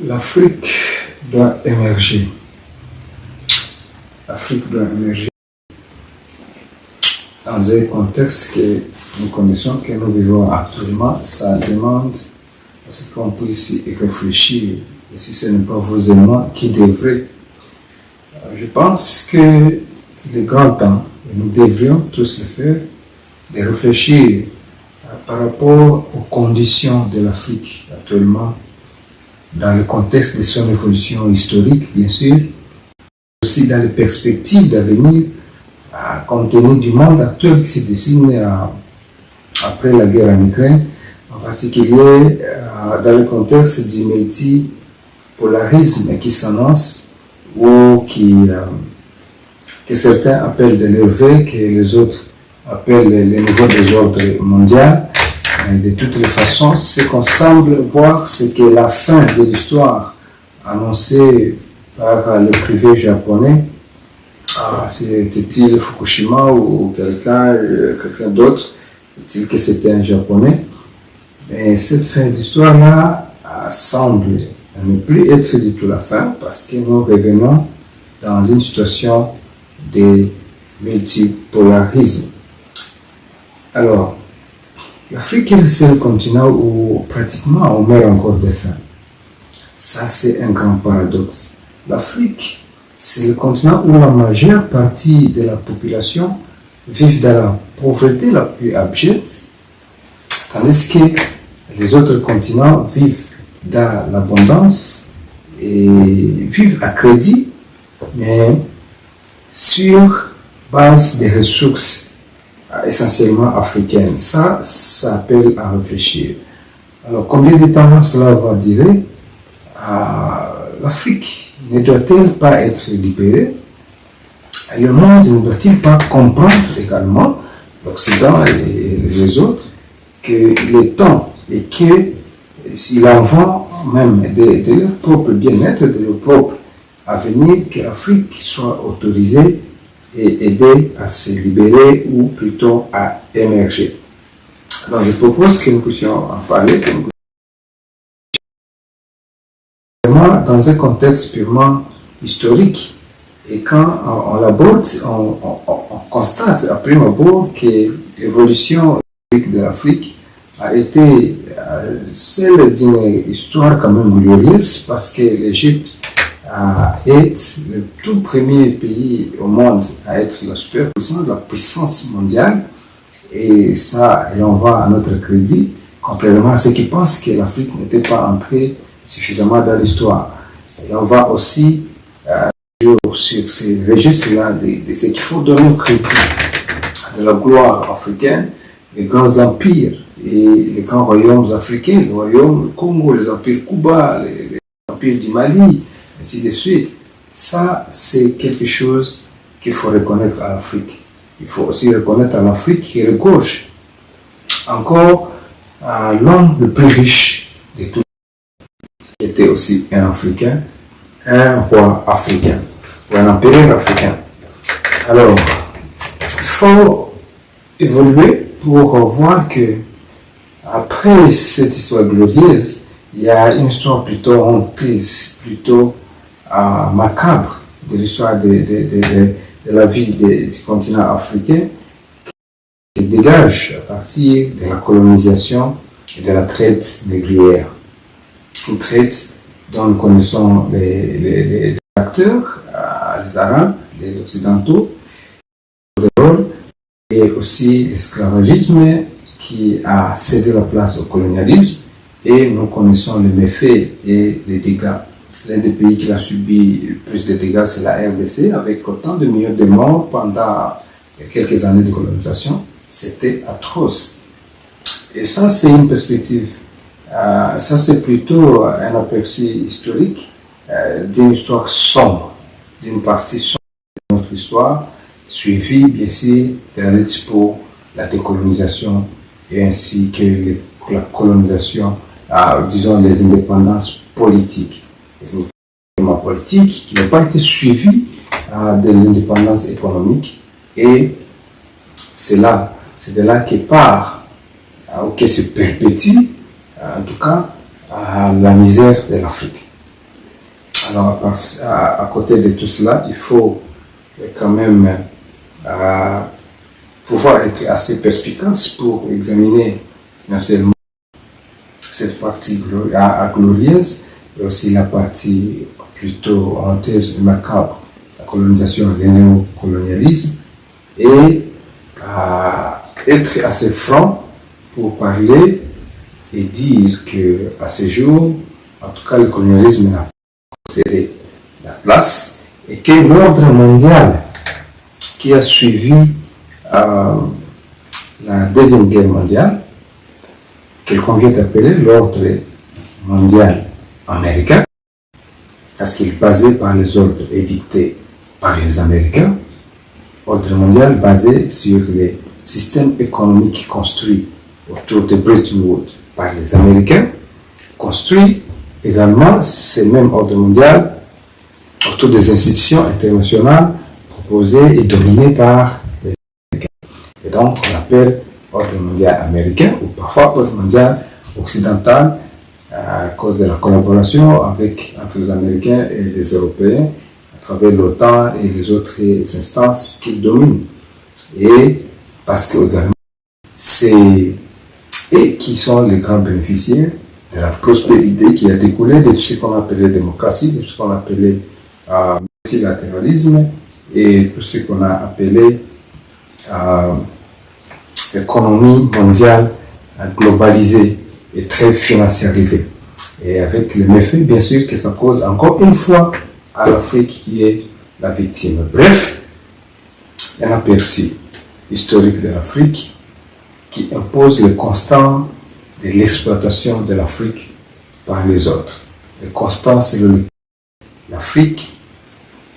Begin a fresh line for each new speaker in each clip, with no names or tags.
L'Afrique doit émerger. L'Afrique doit émerger dans un contexte que nous connaissons, que nous vivons actuellement. Ça demande à ce qu'on puisse y réfléchir. Et si ce n'est pas vous et moi qui devrait. Je pense que il est grand temps, et nous devrions tous le faire, de réfléchir par rapport aux conditions de l'Afrique actuellement, dans le contexte de son évolution historique, bien sûr, aussi dans les perspectives d'avenir, compte tenu du monde actuel qui se dessine après la guerre en Ukraine, en particulier dans le contexte du multipolarisme qui s'annonce ou que certains appellent de l'éveil, que les autres appellent le nouveau désordre mondial. De toutes les façons, ce qu'on semble voir, c'est que la fin de l'histoire annoncée par l'écrivain japonais, c'était-il Fukushima ou quelqu'un d'autre, est-il que c'était un japonais, mais cette fin d'histoire-là semble ne plus être du tout la fin, parce que nous revenons dans une situation de multipolarisme. Alors, l'Afrique est le seul continent où pratiquement on meurt encore de faim. Ça, c'est un grand paradoxe. L'Afrique, c'est le continent où la majeure partie de la population vit dans la pauvreté la plus abjecte, tandis que les autres continents vivent dans l'abondance et vivent à crédit, mais sur base des ressources essentiellement africaines. Ça appelle à réfléchir. Alors, combien de temps cela va durer? L'Afrique ne doit-elle pas être libérée? Le monde ne doit-il pas comprendre également, l'Occident et les autres, qu'il est temps et que s'il en va même de leur propre bien-être, de leur propre avenir, que l'Afrique soit autorisée et aidée à se libérer ou plutôt à émerger. Alors je propose que nous puissions en parler, dans un contexte purement historique. Et quand on l'aborde, on constate à prime abord que l'évolution de l'Afrique a été celle d'une histoire quand même glorieuse, parce que l'Égypte est le tout premier pays au monde à être la superpuissance, la puissance mondiale, et ça, il en va à notre crédit, contrairement à ceux qui pensent que l'Afrique n'était pas entrée suffisamment dans l'histoire. Il en va aussi sur ces registres-là de ce qu'il faut donner au crédit de la gloire africaine, les grands empires et les grands royaumes africains, le royaume du Congo, les empires Cuba, les empires du Mali, ainsi de suite. Ça, c'est quelque chose qu'il faut reconnaître à l'Afrique. Il faut aussi reconnaître à l'Afrique qui regorge encore l'homme le plus riche de tous, qui était aussi un Africain, un roi africain, ou un empereur africain. Alors, il faut évoluer pour voir que après cette histoire glorieuse, il y a une histoire plutôt honteuse, plutôt macabre de l'histoire de la vie du continent africain, qui se dégage à partir de la colonisation et de la traite négrière. Une traite dont nous connaissons les acteurs, les Arabes, les Occidentaux, et aussi l'esclavagisme qui a cédé la place au colonialisme, et nous connaissons les méfaits et les dégâts. L'un des pays qui a subi le plus de dégâts, c'est la RDC, avec autant de millions de morts pendant quelques années de colonisation. C'était atroce. Et ça, c'est une perspective. Ça, c'est plutôt un aperçu historique d'une histoire sombre, d'une partie sombre de notre histoire, suivie, bien sûr, de la lutte pour la décolonisation et ainsi que la colonisation, disons, les indépendances politiques. Les indépendances politiques qui n'ont pas été suivies de l'indépendance économique, et c'est de là que part, ou que se perpétue, en tout cas, la misère de l'Afrique. Alors, à côté de tout cela, il faut quand même pouvoir être assez perspicace pour examiner non seulement cette partie glorieuse, mais aussi la partie plutôt honteuse et macabre, la colonisation, le néocolonialisme, et être assez franc pour parler et dire qu'à ce jour, en tout cas, le colonialisme n'a pas cédé la place et que l'ordre mondial qui a suivi la Deuxième Guerre mondiale, qu'il convient d'appeler l'ordre mondial américain, parce qu'il est basé par les ordres édictés par les Américains, ordre mondial basé sur les systèmes économiques construits autour de Bretton Woods par les Américains, construit également ce même ordre mondial autour des institutions internationales proposées et dominées par les Américains. Et donc, on appelle ordre mondial américain ou parfois ordre mondial occidental à cause de la collaboration entre les Américains et les Européens à travers l'OTAN et les autres instances qui dominent. Et parce que également, c'est eux qui sont les grands bénéficiaires de la prospérité qui a découlé de tout ce qu'on appelait démocratie, de tout ce qu'on appelait multilatéralisme et tout ce qu'on a appelé économie mondiale globalisée et très financiarisée. Et avec le méfait, bien sûr, que ça cause encore une fois à l'Afrique qui est la victime. Bref, un aperçu historique de l'Afrique qui impose le constat de l'exploitation de l'Afrique par les autres. Le constat, c'est l'Afrique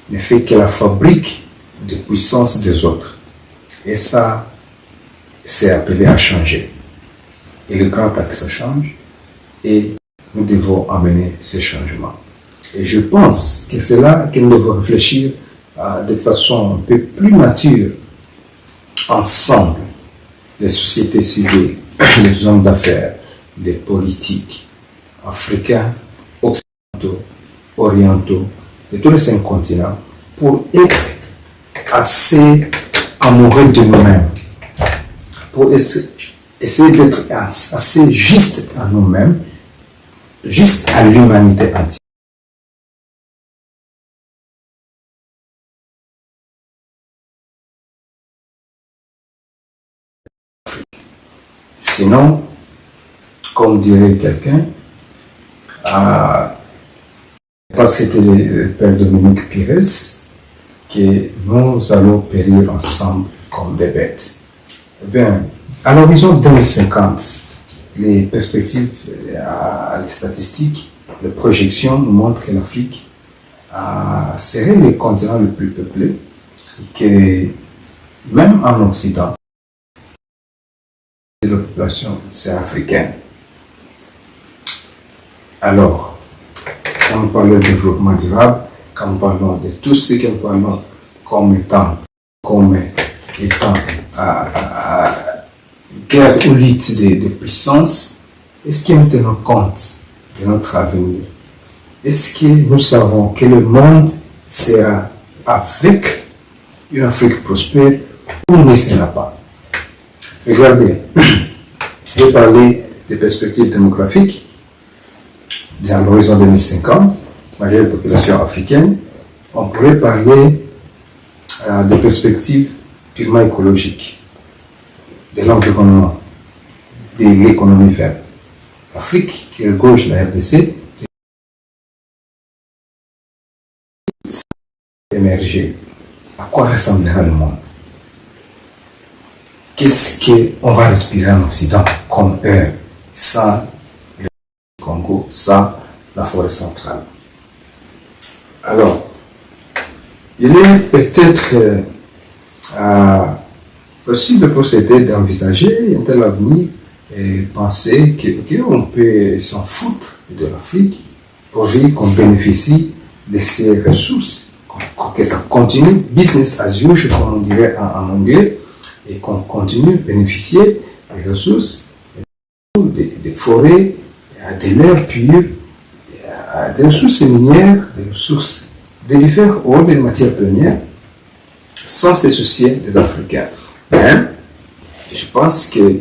ne fait que la fabrique de puissance des autres. Et ça, c'est appelé à changer. Il est grand temps que ça change et nous devons amener ce changement. Et je pense que c'est là que nous devons réfléchir de façon un peu plus mature, ensemble, les sociétés civiles, les hommes d'affaires, les politiques africains, occidentaux, orientaux, de tous les 5 continents, pour être assez amoureux de nous-mêmes, pour essayer d'être assez juste à nous-mêmes, juste à l'humanité entière. Sinon, comme dirait quelqu'un, parce que c'était le père Dominique Pires, que nous allons périr ensemble comme des bêtes. Eh bien, à l'horizon 2050, les perspectives, les statistiques, les projections nous montrent que l'Afrique serait le continent le plus peuplé et que même en Occident, la population c'est africaine. Alors, quand nous parlons de développement durable, quand nous parlons de tout ce que nous parlons comme étant guerre ou lutte de puissance, est-ce que nous tenons compte de notre avenir? Est-ce que nous savons que le monde sera avec une Afrique prospère ou ne sera pas? Regardez, je vais parler des perspectives démographiques dans l'horizon 2050, majeure population africaine. On pourrait parler des perspectives purement écologiques, de l'environnement, de l'économie verte. L'Afrique, qui regorge la RDC, émerger. À quoi ressemblera le monde? Qu'est-ce qu'on va respirer en Occident comme air sans le Congo, sans la forêt centrale? Alors, il est peut-être possible de procéder d'envisager un tel avenir et penser qu'on peut s'en foutre de l'Afrique pourvu qu'on bénéficie de ses ressources, que ça continue, business as usual, comme on dirait en anglais, et qu'on continue de bénéficier des ressources, des forêts, de l'air pur, des ressources minières, des ressources de divers ordres de matières premières, sans se soucier des Africains. Mais je pense que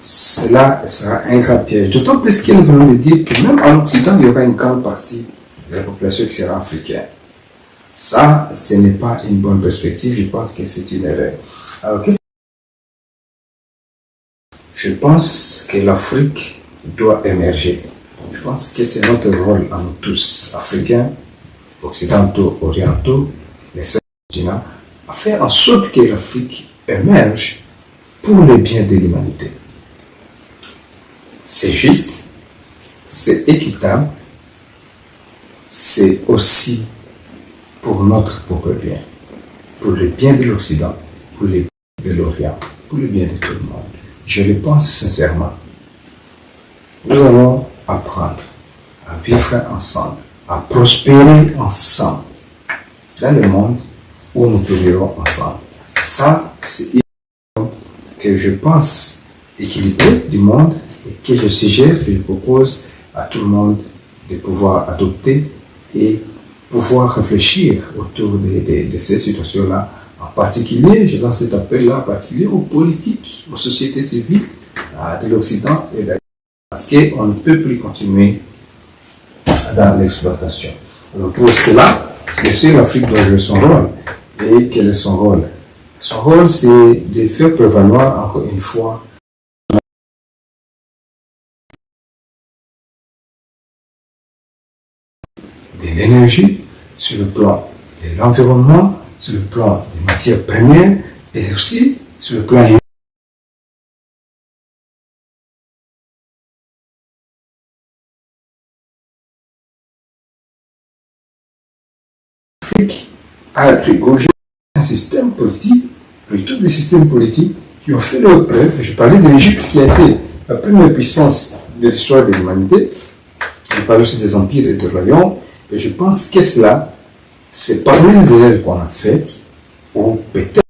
cela sera un grand piège. D'autant plus qu'ils venons de dire que même en Occident, il y aura une grande partie de la population qui sera africaine. Ça, ce n'est pas une bonne perspective. Je pense que c'est une erreur. Alors, je pense que l'Afrique doit émerger. Je pense que c'est notre rôle à nous tous, Africains, Occidentaux, Orientaux, les cinq continents, à faire en sorte que l'Afrique émerge pour le bien de l'humanité. C'est juste, c'est équitable, c'est aussi pour notre propre bien, pour le bien de l'Occident, pour le bien de l'Orient, pour le bien de tout le monde. Je le pense sincèrement. Nous allons apprendre à vivre ensemble, à prospérer ensemble dans le monde où nous vivrons ensemble. Ça, c'est une que je pense équilibrée du monde et que je suggère, que je propose à tout le monde de pouvoir adopter et pouvoir réfléchir autour de ces situations-là. En particulier, je lance cet appel-là en particulier aux politiques, aux sociétés civiles de l'Occident et d'ailleurs, parce qu'on ne peut plus continuer dans l'exploitation. Alors pour cela, bien sûr, l'Afrique doit jouer son rôle. Et quel est son rôle? Son rôle, c'est de faire prévaloir, encore une fois, de l'énergie sur le plan de l'environnement, sur le plan des matières premières et aussi sur le plan l'Afrique a aujourd'hui un système politique, plutôt des systèmes politiques qui ont fait leur preuve. Je parlais de l'Égypte qui a été la première puissance de l'histoire de l'humanité. Je parlais aussi des empires et des royaumes. Et je pense que cela, c'est parmi les erreurs qu'on a faites, ou peut-être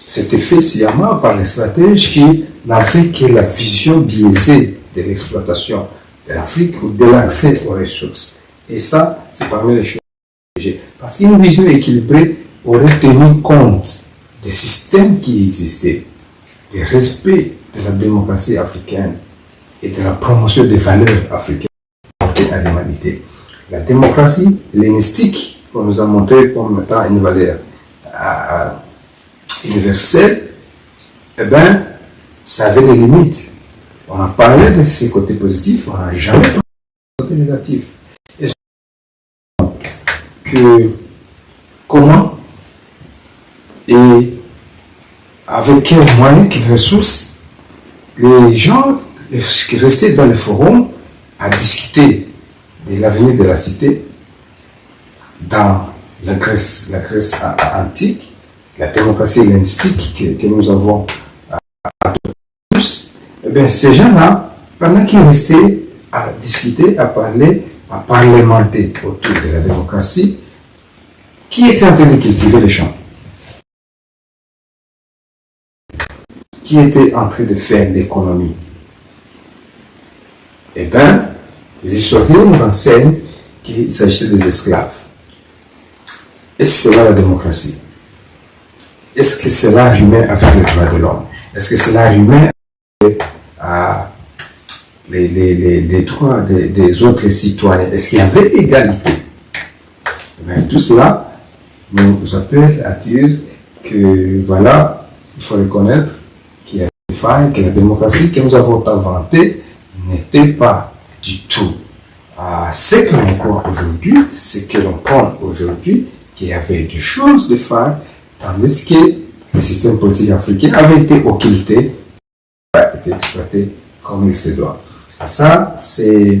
c'était fait sciemment par les stratèges qui n'avaient que la vision biaisée de l'exploitation de l'Afrique ou de l'accès aux ressources. Et ça, c'est parmi les choses. Parce qu'une vision équilibrée aurait tenu compte des systèmes qui existaient, du respect de la démocratie africaine et de la promotion des valeurs africaines à l'humanité. La démocratie hellénistique qu'on nous a montré comme étant une valeur universelle, eh bien, ça avait des limites. On a parlé de ses côtés positifs, on n'a jamais parlé de ses côtés négatifs. Que comment et avec quels moyens, quelles ressources les gens qui restaient dans les forums à discuter de l'avenir de la cité dans la Grèce antique, la démocratie hellénistique que nous avons tous, eh bien, ces gens-là, pendant qu'ils restaient à discuter, à parler, à parlementer autour de la démocratie, qui était en train de cultiver les champs? Qui était en train de faire l'économie? Eh bien, les historiens nous enseignent qu'il s'agissait des esclaves. Est-ce que c'est là la démocratie? Est-ce que cela rimait avec les droits de l'homme? Est-ce que cela rimait avec les droits des autres citoyens? Est-ce qu'il y avait égalité? Eh bien, tout cela nous appelle à dire que voilà, il faut reconnaître qu'il y a des failles, que la démocratie que nous avons inventée n'était pas du tout ce que l'on croit aujourd'hui, ce que l'on prend aujourd'hui, qu'il y avait des choses de failles, tandis que le système politique africain avait été occulté, a été exploité comme il se doit. Ça, c'est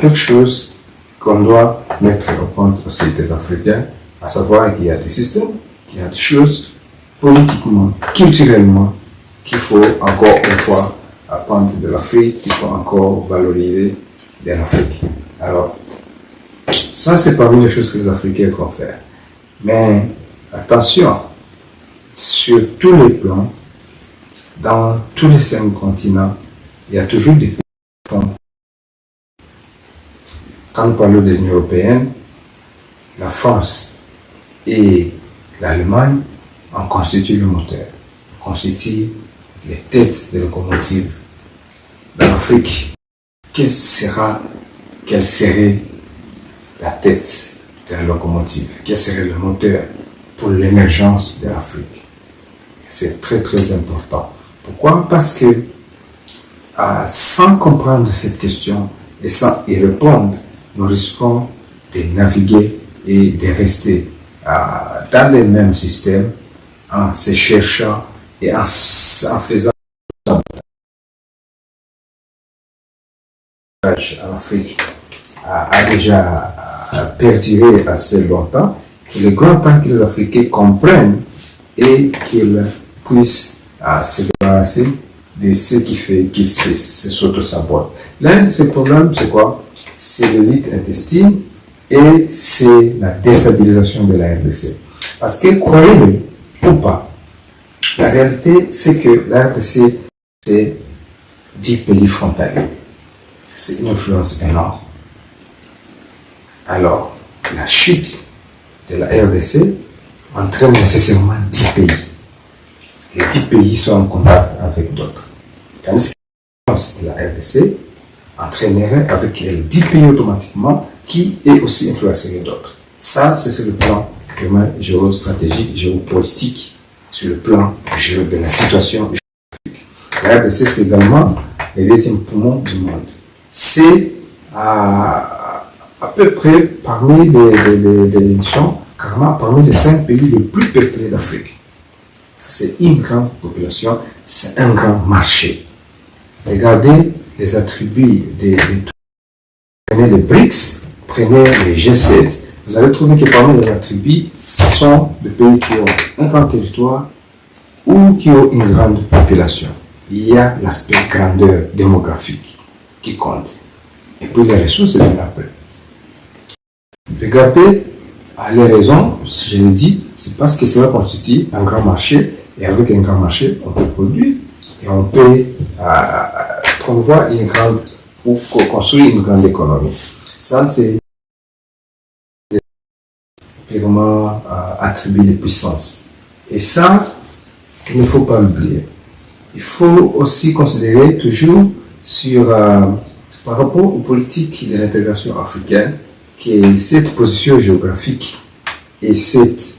quelque chose qu'on doit mettre au compte aussi des Africains, à savoir qu'il y a des systèmes, qu'il y a des choses politiquement, culturellement, qu'il faut encore une fois apprendre de l'Afrique, qu'il faut encore valoriser de l'Afrique. Alors, ça c'est parmi les choses que les Africains vont faire. Mais attention, sur tous les plans, dans tous les 5 continents, il y a toujours des fonds Quand nous parlons de l'Union européenne, la France et l'Allemagne en constituent le moteur, constituent les têtes de locomotive. Dans l'Afrique, quelle serait la tête de la locomotive? Quel serait le moteur pour l'émergence de l'Afrique? C'est très très important. Pourquoi? Parce que sans comprendre cette question et sans y répondre, nous risquons de naviguer et de rester dans les mêmes systèmes en se cherchant et en faisant en Afrique a déjà perduré assez longtemps. Il est grand temps que les Africains comprennent et qu'ils puissent se débarrasser de ce qui fait qu'ils s'auto-sabotent. L'un de ces problèmes, c'est quoi? C'est l'élite intestine et c'est la déstabilisation de la RDC. Parce que, croyez-le ou pas, la réalité, c'est que la RDC, c'est 10 pays frontaliers. C'est une influence énorme. Alors, la chute de la RDC entraîne nécessairement 10 pays. Les 10 pays sont en contact avec d'autres. Tandis que l'influence de la RDC entraînerait avec les 10 pays automatiquement qui est aussi influencerait d'autres. Ça, c'est le plan vraiment géostratégique, géopolitique, sur le plan de la situation géographique. La RDC, c'est également le deuxième poumon du monde. C'est à peu près parmi les nations, carrément parmi les 5 pays les plus peuplés d'Afrique. C'est une grande population, c'est un grand marché. Regardez les attributs prenez les BRICS, prenez les G7, vous allez trouver que parmi les attributs, ce sont des pays qui ont un grand territoire ou qui ont une grande population. Il y a l'aspect grandeur démographique qui compte. Et puis les ressources viennent après. Regardez les raisons, je l'ai dit, c'est parce que cela constitue un grand marché, et avec un grand marché, on peut produire et on peut promouvoir une grande ou construire une grande économie. Ça, c'est purement attribué de puissance. Et ça, il ne faut pas l'oublier. Il faut aussi considérer toujours par rapport aux politiques de l'intégration africaine, que cette position géographique et cette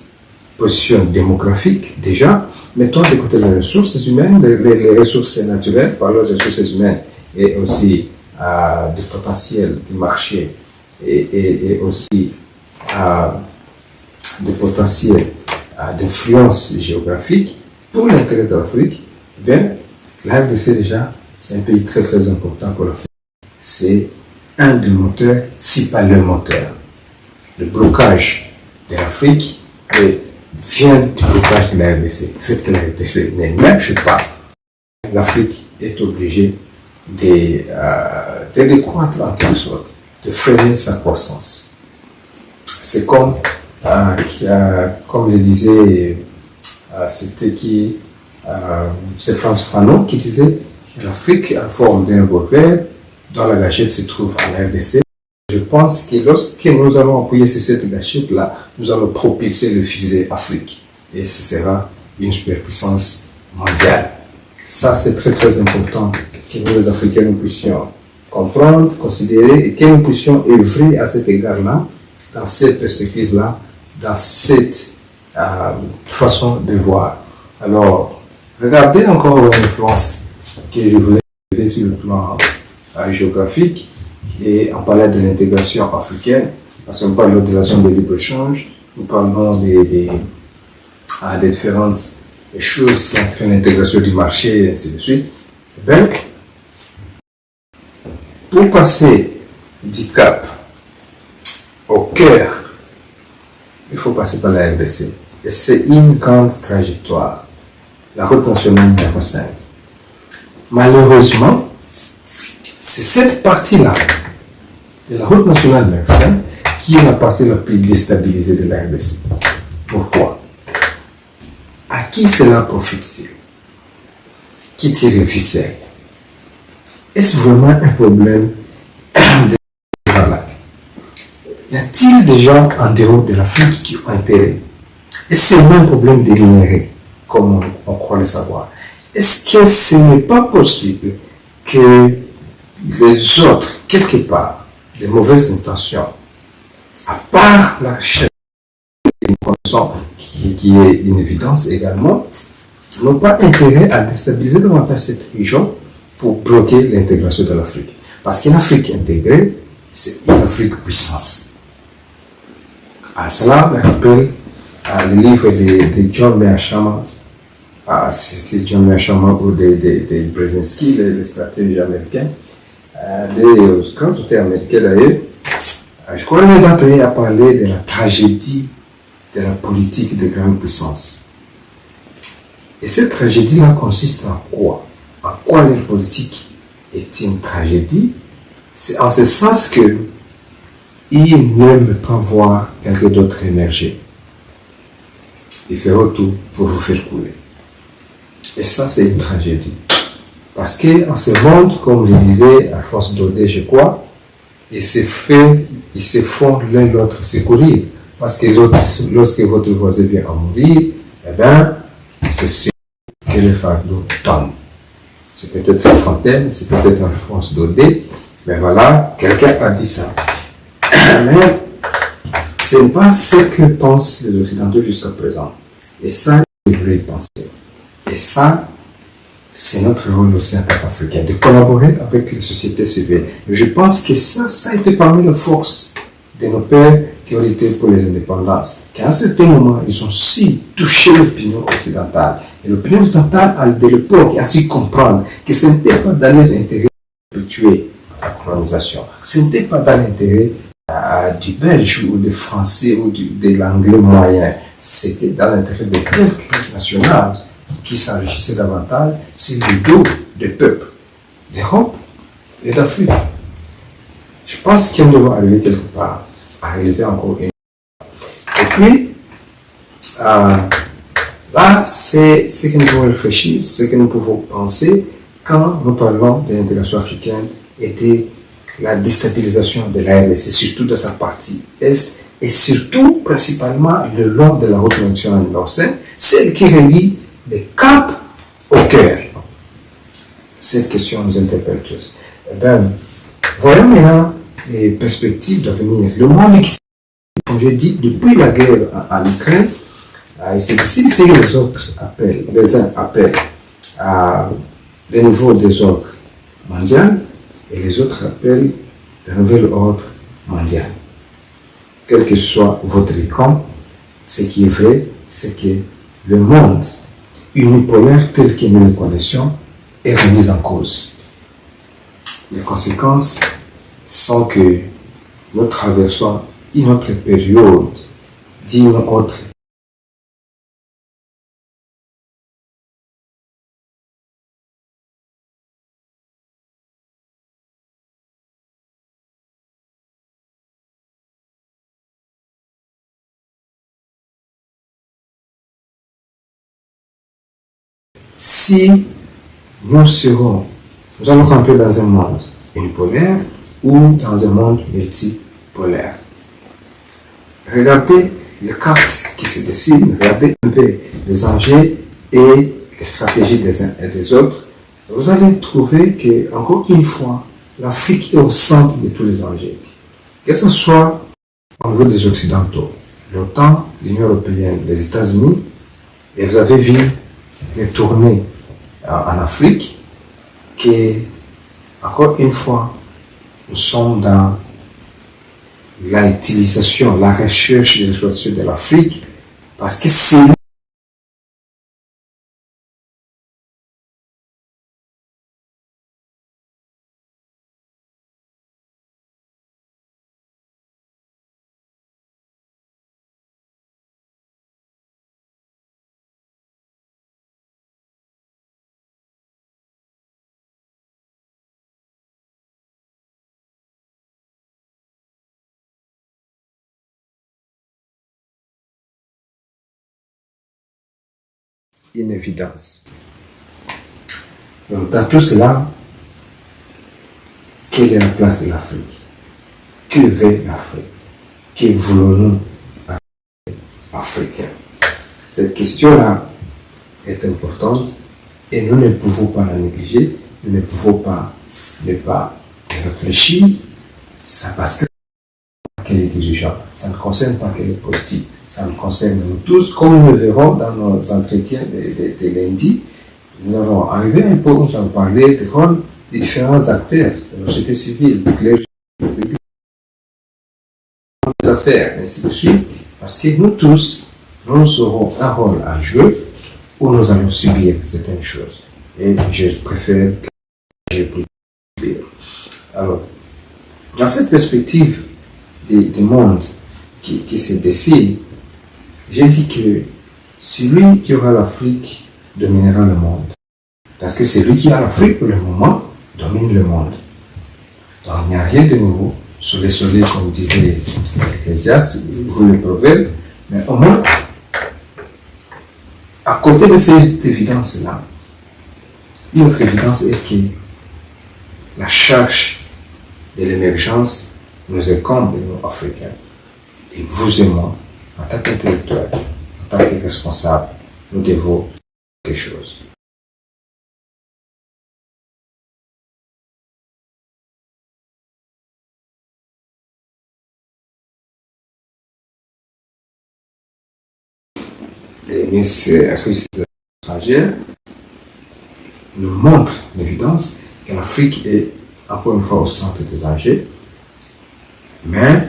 position démographique, déjà, mettons de côté les ressources humaines, les ressources naturelles, parlons des ressources humaines et aussi du potentiel du marché et aussi du potentiel d'influence géographique pour l'intérêt de l'Afrique, bien, la RDC déjà, c'est un pays très très important pour l'Afrique. C'est un des moteurs, si pas le moteur. Le blocage de l'Afrique vient du blocage de la RDC. Le fait que la RDC ne marche pas, l'Afrique est obligée de décroître en quelque sorte, de freiner sa croissance. C'est comme le disait, c'est Frantz Fanon qui disait que l'Afrique a forme d'un revers dont la gâchette se trouve en RDC. Je pense que lorsque nous allons appuyer sur cette gâchette-là, nous allons propulser le fusée Afrique. Et ce sera une superpuissance mondiale. Ça, c'est très très important que nous, les Africains, nous puissions comprendre, considérer et que nous puissions œuvrer à cet égard-là, dans cette perspective-là, dans cette façon de voir. Alors, regardez encore l'influence que je voulais lever sur le plan géographique et on parlait de l'intégration africaine, parce qu'on parle de la zone de libre-échange, nous parlons des différentes choses qui entraînent l'intégration du marché et ainsi de suite. Bien, pour passer du Cap au cœur, il faut passer par la RDC. Et c'est une grande trajectoire, la route nationale numéro 5. Malheureusement, c'est cette partie-là de la route nationale numéro 5 qui est la partie la plus déstabilisée de la RDC. Pourquoi? À qui cela profite-t-il? Qui tire le ficelle? Est-ce vraiment un problème de Grand Lac? Y a-t-il des gens en dehors de l'Afrique qui ont intérêt? Et c'est le même problème des minéraux, comme on croit le savoir. Est-ce que ce n'est pas possible que les autres, quelque part, les mauvaises intentions, à part la recherche d'une connaissance qui est une évidence également, n'ont pas intérêt à déstabiliser davantage cette région pour bloquer l'intégration de l'Afrique? Parce qu'une Afrique intégrée, c'est une Afrique puissance. Cela me rappelle le livre de John Mearsheimer, c'était John Mearsheimer ou de Brzezinski, le stratège américain, des grands auteurs américains d'ailleurs. Je crois qu'il est entré à parler de la tragédie de la politique de grande puissance. Et cette tragédie-là consiste en quoi? En quoi la politique est une tragédie? C'est en ce sens que il n'aime pas voir quelqu'un d'autre émerger. Il fera tout pour vous faire couler. Et ça, c'est une tragédie. Parce qu'en ce monde, comme le disait Alphonse Daudet, je crois, ils se font l'un l'autre secourir. Parce que lorsque votre voisin vient à mourir, eh bien, c'est sûr que le fardeau tombe. C'est peut-être Fontaine, c'est peut-être Alphonse Daudet, mais voilà, quelqu'un a dit ça. Mais ce n'est pas ce que pensent les Occidentaux jusqu'à présent. Et ça, ils devraient y penser. Et ça, c'est notre rôle aussi en tant qu'Africains, de collaborer avec les sociétés civiles. Et je pense que ça a été parmi les forces de nos pères qui ont été pour les indépendances. Qu'à un certain moment, ils ont aussi touché l'opinion occidentale. Et l'opinion occidentale, de l'époque, a su comprendre que ce n'était pas dans l'intérêt de tuer la colonisation. Ce n'était pas dans l'intérêt du Belge ou du Français ou de l'Anglais moyen. C'était dans l'intérêt de quelques nationales qui s'enrichissaient davantage sur le dos des peuples d'Europe et d'Afrique. Je pense qu'on doit arriver quelque part, à relever encore une. Et puis, là, c'est ce que nous pouvons réfléchir, ce que nous pouvons penser quand nous parlons de l'intégration africaine et de la déstabilisation de la RDC, surtout dans sa partie Est, et surtout, principalement, le long de la route nationale nord-est, celle qui relie le Cap au cœur. Cette question nous interpelle tous. Voyons maintenant les perspectives d'avenir. Le monde qui, comme je dis, depuis la guerre en Ukraine, c'est difficile si les autres appellent, les uns appellent à le niveau des ordres mondiaux et les autres appellent le nouvel ordre mondial. Quel que soit votre camp, ce qui est vrai, c'est que le monde unipolaire tel que nous le connaissons est remis en cause. Les conséquences sont que nous traversons une autre période d'une autre. Si nous allons rentrer dans un monde unipolaire ou dans un monde multipolaire. Regardez les cartes qui se dessinent, regardez un peu les enjeux et les stratégies des uns et des autres. Vous allez trouver que, encore une fois, l'Afrique est au centre de tous les enjeux. Que ce soit au niveau des Occidentaux, l'OTAN, l'Union européenne, les États-Unis, et vous avez vu les tournées en Afrique, que, encore une fois, nous sommes dans l'utilisation, la recherche et l'exploitation de l'Afrique, parce que c'est une évidence. Donc, dans tout cela, quelle est la place de l'Afrique? Que veut l'Afrique? que voulons-nous africains? Cette question-là est importante et nous ne pouvons pas la négliger, nous ne pouvons pas ne pas réfléchir, ça parce que les dirigeants, ça ne concerne pas que les politiques, ça nous concerne nous tous, comme nous le verrons dans nos entretiens de lundi. Nous allons arriver un peu, nous allons parler des rôles des différents acteurs de la société civile, des clergés, des affaires, ainsi de suite, parce que nous tous, nous aurons un rôle à jouer où nous allons subir certaines choses. Et je préfère que je puisse subir. Alors, dans cette perspective du monde qui se dessine, j'ai dit que celui qui aura l'Afrique dominera le monde. Parce que celui qui a l'Afrique pour le moment domine le monde. Donc il n'y a rien de nouveau sur les soleils, comme disait l'Ecclésiaste ou le proverbe, mais au moins, à côté de cette évidence-là, une autre évidence est que la charge de l'émergence nous incombe, nous, Africains. Et vous et moi, en tant qu'intellectuels, en tant que responsables, nous devons quelque chose. Les ministres étrangères nous montrent l'évidence que l'Afrique est encore une fois au centre des enjeux, mais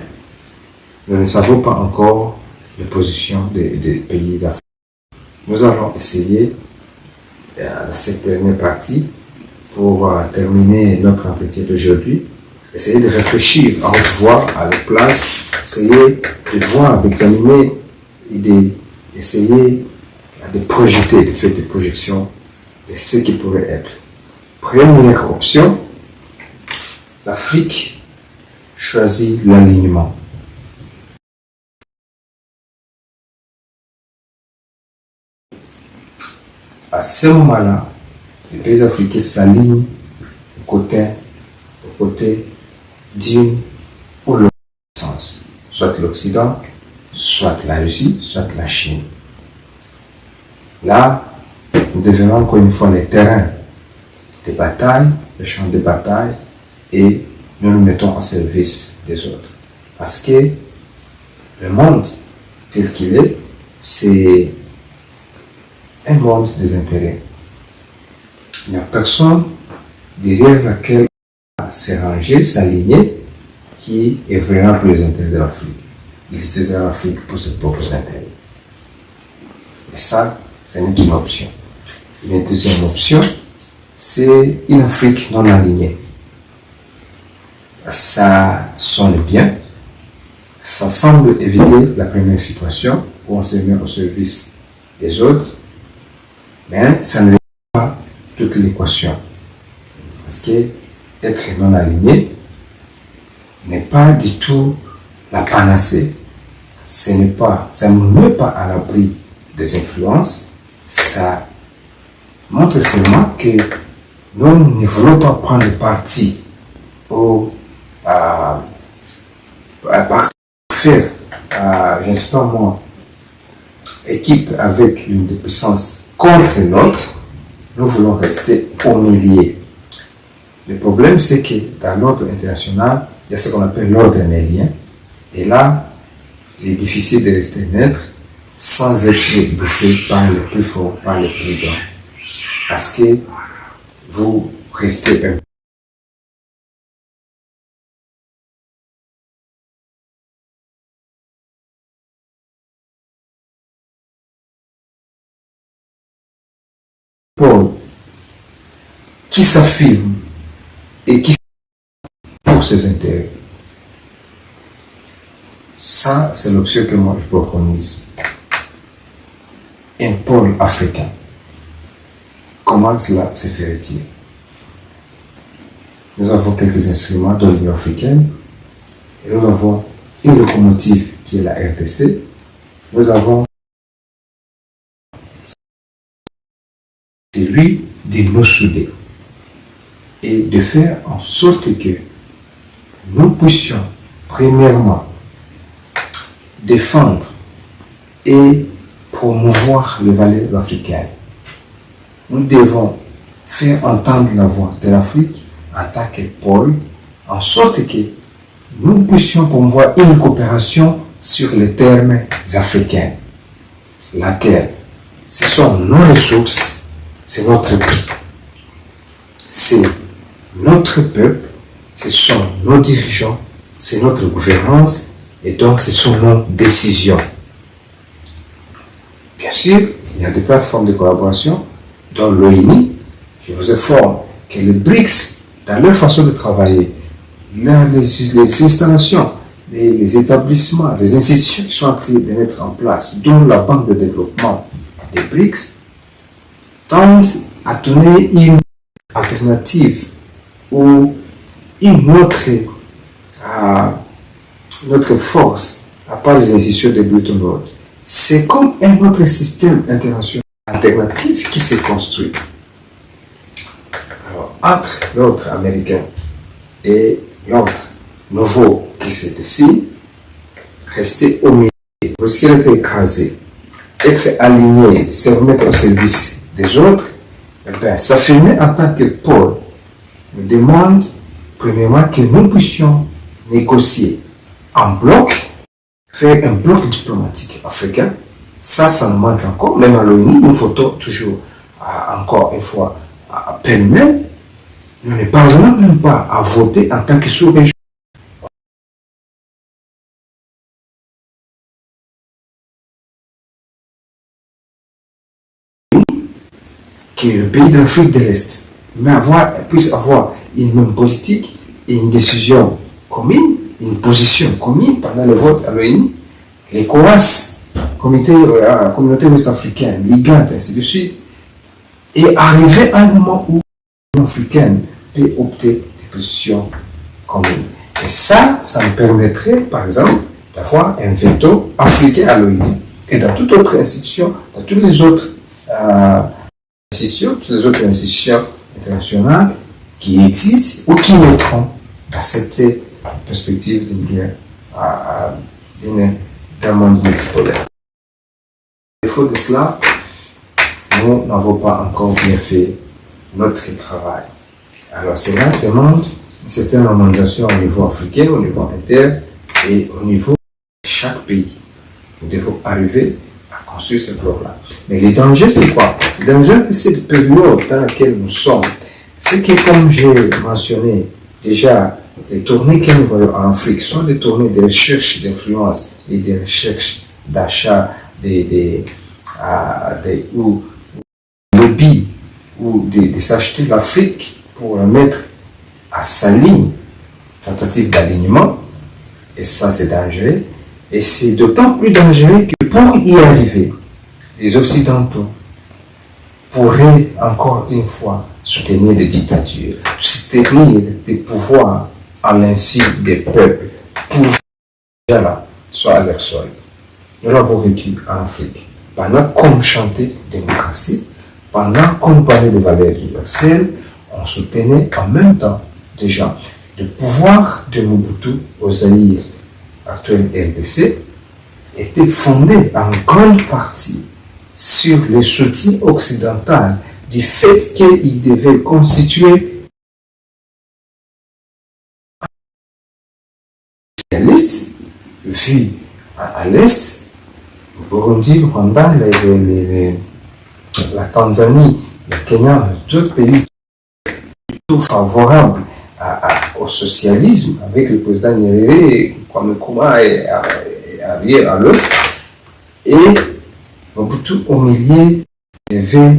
nous ne savons pas encore les positions des pays africains. Nous allons essayer, dans cette dernière partie, pour terminer notre entretien d'aujourd'hui, essayer de réfléchir à haute voix, à la place, essayer de voir, d'examiner et d'essayer de projeter, de faire des projections de ce qui pourrait être. Première option, l'Afrique choisit l'alignement. À ce moment-là, les pays africains s'alignent au côté d'une ou l'autre puissance, soit l'Occident, soit la Russie, soit la Chine. Là, nous devenons encore une fois les terrains de bataille, les champs de bataille, et nous nous mettons au service des autres. Parce que le monde tel qu'il est, c'est un monde des intérêts. Il n'y a personne derrière laquelle se ranger, s'aligner, qui est vraiment pour les intérêts de l'Afrique. Il est en Afrique pour ses propres intérêts. Et ça, c'est une option. Une deuxième option, c'est une Afrique non alignée. Ça sonne bien, ça semble éviter la première situation où on se met au service des autres, mais ça ne résout pas toute l'équation. Parce que être non aligné n'est pas du tout la panacée. Ça ne nous met pas à l'abri des influences, ça montre seulement que nous ne voulons pas prendre parti ou faire, je ne sais pas moi, équipe avec une puissance contre l'autre. Nous voulons rester au milieu. Le problème, c'est que dans l'ordre international, il y a ce qu'on appelle l'ordre mélien. Et là, il est difficile de rester neutre sans être bouffé par le plus fort, par le plus grand. Parce que vous restez un pôle qui s'affirme et qui pour ses intérêts. Ça, c'est l'option que moi je préconise. Un pôle africain. Comment cela se ferait-il? Nous avons quelques instruments de l'Union africaine. Et nous avons une locomotive qui est la RDC. Nous avons celui de nous souder et de faire en sorte que nous puissions, premièrement, défendre et promouvoir les valeurs africaines. Nous devons faire entendre la voix de l'Afrique en tant que pôle, en sorte que nous puissions promouvoir une coopération sur les termes africains, laquelle, ce sont nos ressources, c'est notre prix, c'est notre peuple, ce sont nos dirigeants, c'est notre gouvernance, et donc ce sont nos décisions. Bien sûr, il y a des plateformes de collaboration, dont l'ONU. Je vous informe que les BRICS, dans leur façon de travailler, les installations, les établissements, les institutions qui sont en train de mettre en place, dont la Banque de développement des BRICS, tendent à donner une alternative ou une autre force, à part les institutions de Bretton Woods. C'est comme un autre système international alternatif qui se construit. Alors, entre l'ordre américain et l'ordre nouveau qui se dessine, rester au milieu, risquer d'être écrasé, être aligné, se remettre au service des autres, eh bien, s'affirmer en tant que pôle nous demande, premièrement, que nous puissions négocier en bloc, faire un bloc diplomatique africain. Ça nous manque encore. Même à l'ONU, nous votons toujours, encore une fois, pêle-mêle. Nous ne parvenons même pas à voter en tant que sous-région. Qui est le pays de l'Afrique de l'Est, mais puisse avoir une même politique et une décision commune, une position commune pendant le vote à l'ONU, les COAS, communauté ouest-africaine, l'IGAD, ainsi de suite, et arriver à un moment où l'Union africaine peut opter des positions communes. Et ça nous permettrait, par exemple, d'avoir un veto africain à l'ONU et dans toute autre institution, dans toutes les autres institutions internationales qui existent ou qui naîtront dans cette perspective d'une guerre, d'un monde multipolaire. À défaut de cela, nous n'avons pas encore bien fait notre travail. Alors cela demande une certaine harmonisation au niveau africain, au niveau interne et au niveau de chaque pays. Nous devons arriver à construire ce bloc-là. Mais les dangers, c'est quoi? Le danger de cette période dans laquelle nous sommes, c'est que, comme j'ai mentionné déjà, les tournées que nous voyons en Afrique sont des tournées de recherche d'influence et de recherche d'achat ou lobby ou de s'acheter l'Afrique pour la mettre à sa ligne, tentative d'alignement, et ça c'est dangereux, et c'est d'autant plus dangereux que pour y arriver, les Occidentaux pourraient encore une fois soutenir des dictatures, soutenir des pouvoirs à l'insu des peuples, pour déjà là, soit à leur sol. Nous l'avons vécu en Afrique, pendant qu'on chantait démocratie, pendant qu'on parlait de valeurs universelles, on soutenait en même temps des gens. Le pouvoir de Mobutu au Zaïre, actuel RDC, était fondé en grande partie sur le soutien occidental du fait qu'il devait constituer un socialiste, vu à l'Est, le Burundi, le Rwanda, la Tanzanie, le Kenya, d'autres pays plutôt favorables au socialisme, avec le président Nyerere, Kwame Nkrumah et arrière à l'Ouest, et Mobutu au milieu devait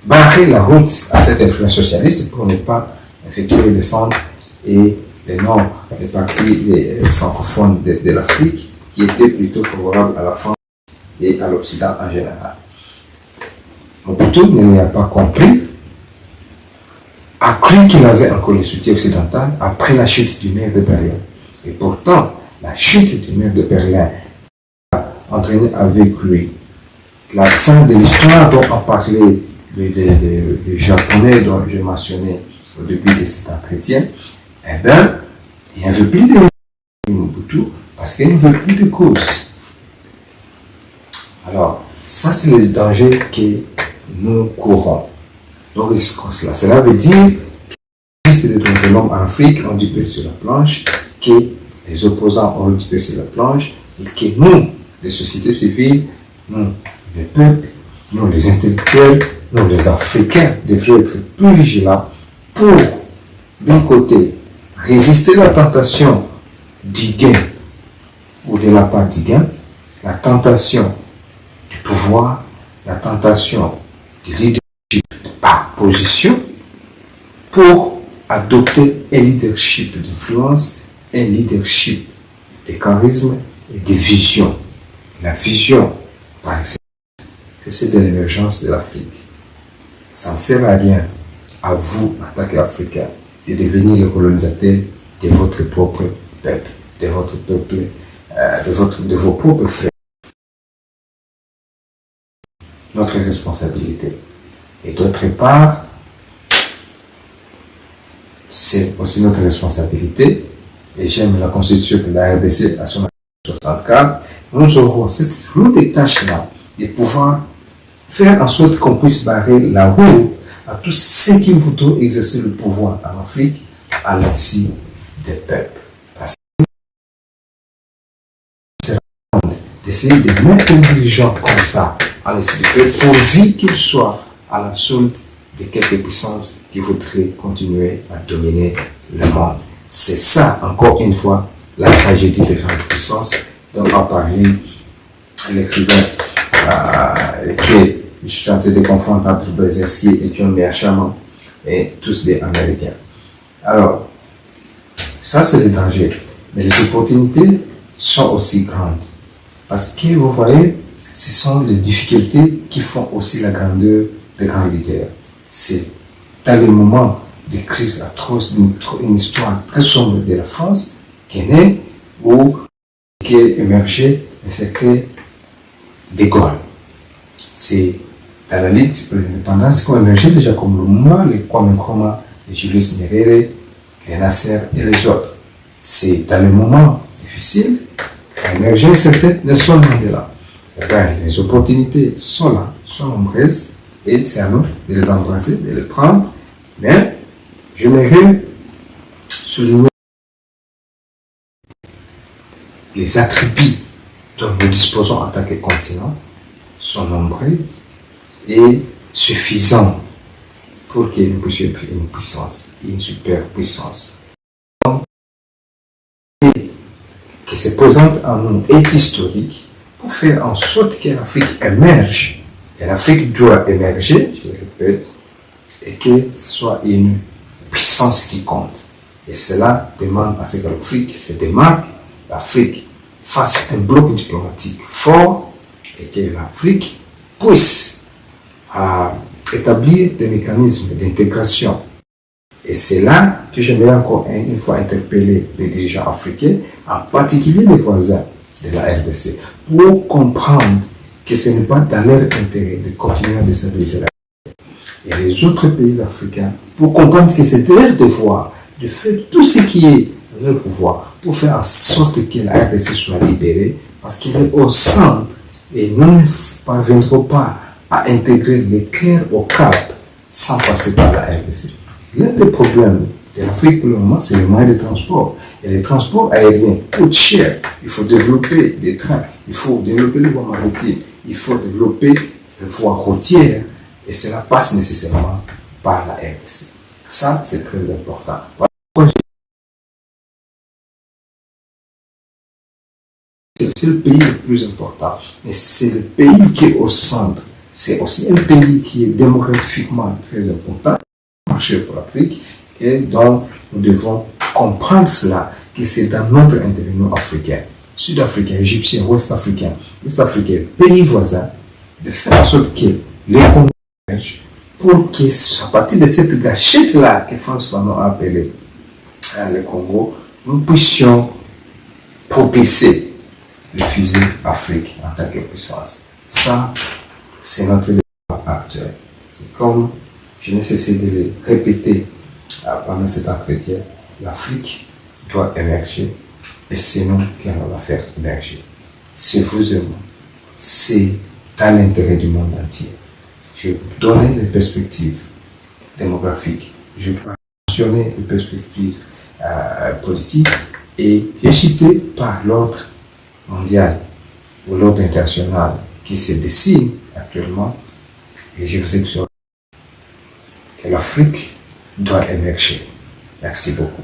barrer la route à cette influence socialiste pour ne pas effectuer le centre et les noms des partis francophones de l'Afrique qui étaient plutôt favorables à la France et à l'Occident en général. Mobutu ne l'a pas compris, a cru qu'il avait encore le soutien occidental après la chute du mur de Berlin. Et pourtant, la chute du mur de Berlin a entraîné avec lui la fin de l'histoire dont a parlé le Japonais dont j'ai mentionné au début de cet entretien. Eh bien, il n'y avait plus de Mobutu parce qu'ils ne veulent plus de cause. Alors, ça c'est le danger que nous courons. Donc, cela veut dire que les droits de l'homme en Afrique ont du pain sur la planche, que les opposants ont du pain sur la planche, et que nous, les sociétés civiles, nous, les peuples, nous, les intellectuels, nous, les Africains, devrions être plus vigilants pour, d'un côté, résister à la tentation du gain ou de la part du gain, la tentation du pouvoir, la tentation du leadership par position, pour adopter un leadership d'influence, un leadership de charisme et de vision. La vision, par exemple, c'est de l'émergence de l'Afrique. Ça ne sert à rien à vous, en tant qu'Africains, de devenir le colonisateur de votre propre peuple, de votre peuple, de vos propres frères. Notre responsabilité. Et d'autre part, c'est aussi notre responsabilité, et j'aime la constitution de la RDC à son article 64, nous aurons cette lourde tâche-là de pouvoir faire en sorte qu'on puisse barrer la route à tous ceux qui voudront exercer le pouvoir en Afrique à l'insu des peuples. Parce que c'est d'essayer de mettre les dirigeants comme ça à l'insu des peuples pourvu qu'ils soient à la solde de quelques puissances qui voudraient continuer à dominer le monde. C'est ça, encore une fois, la tragédie des grandes puissances dont a parlé l'écrivain que je suis en train de confondre entre Brzezinski et John Mearsham, et tous des Américains. Alors, ça c'est le danger. Mais les opportunités sont aussi grandes. Parce que vous voyez, ce sont les difficultés qui font aussi la grandeur des grands leaders. C'est dans les moments de crise atroce, une histoire très sombre de la France, qui est née ou qui est émergée, et c'était De Gaulle. C'est dans la lutte pour l'indépendance qui ont émergé déjà comme le moment, les Kwame Nkrumah, les Julius Nyerere, les Nasser et les autres. C'est dans les moments difficiles qu'a émergé certains Nelson Mandela. Les opportunités sont là, sont nombreuses, et c'est à nous de les embrasser, de les prendre. Mais j'aimerais souligner les attributs dont nous disposons en tant que continent sont nombreux et suffisants pour que nous puissions être une puissance, une superpuissance. Donc, qui se présente en nous est historique pour faire en sorte que l'Afrique émerge. Et l'Afrique doit émerger, je le répète, et que ce soit une puissance qui compte. Et cela demande à ce que l'Afrique se démarque, l'Afrique fasse un bloc diplomatique fort et que l'Afrique puisse établir des mécanismes d'intégration. Et c'est là que j'aimerais encore une fois interpeller les dirigeants africains, en particulier les voisins de la RDC, pour comprendre que ce n'est pas dans leur intérêt de continuer à déstabiliser la RDC. Et les autres pays africains, pour comprendre que c'est leur devoir de faire tout ce qui est dans leur pouvoir pour faire en sorte que la RDC soit libérée, parce qu'elle est au centre et nous ne parviendrons pas à intégrer le cœur au Cap sans passer par la RDC. L'un des problèmes de l'Afrique pour le moment, c'est les moyens de transport. Et les transports aériens coûtent cher. Il faut développer des trains, il faut développer les voies maritimes, il faut développer les voies routières. Et cela passe nécessairement par la RDC. Ça, c'est très important. C'est le pays le plus important. Et c'est le pays qui est au centre. C'est aussi un pays qui est démographiquement très important, marché pour l'Afrique, et donc nous devons comprendre cela, que c'est dans notre intérêt, nous africains, sud-africains, égyptiens, ouest-africains, pays voisins, de faire en sorte que les Congolais émergent pour qu'à partir de cette gâchette-là que François Fanon a appelée le Congo, nous puissions propulser le fusée Afrique en tant que puissance. Ça, c'est notre débat actuel. Comme je n'ai cessé de le répéter pendant cet entretien, l'Afrique doit émerger et c'est nous qui allons la faire émerger. C'est vous et moi. C'est dans l'intérêt du monde entier. Je vais donner les perspectives démographiques, je vais mentionner les perspectives politiques et échiquetées par l'ordre mondial ou l'ordre international qui se dessine actuellement. Et je vous exhorte que l'Afrique doit émerger. Merci beaucoup.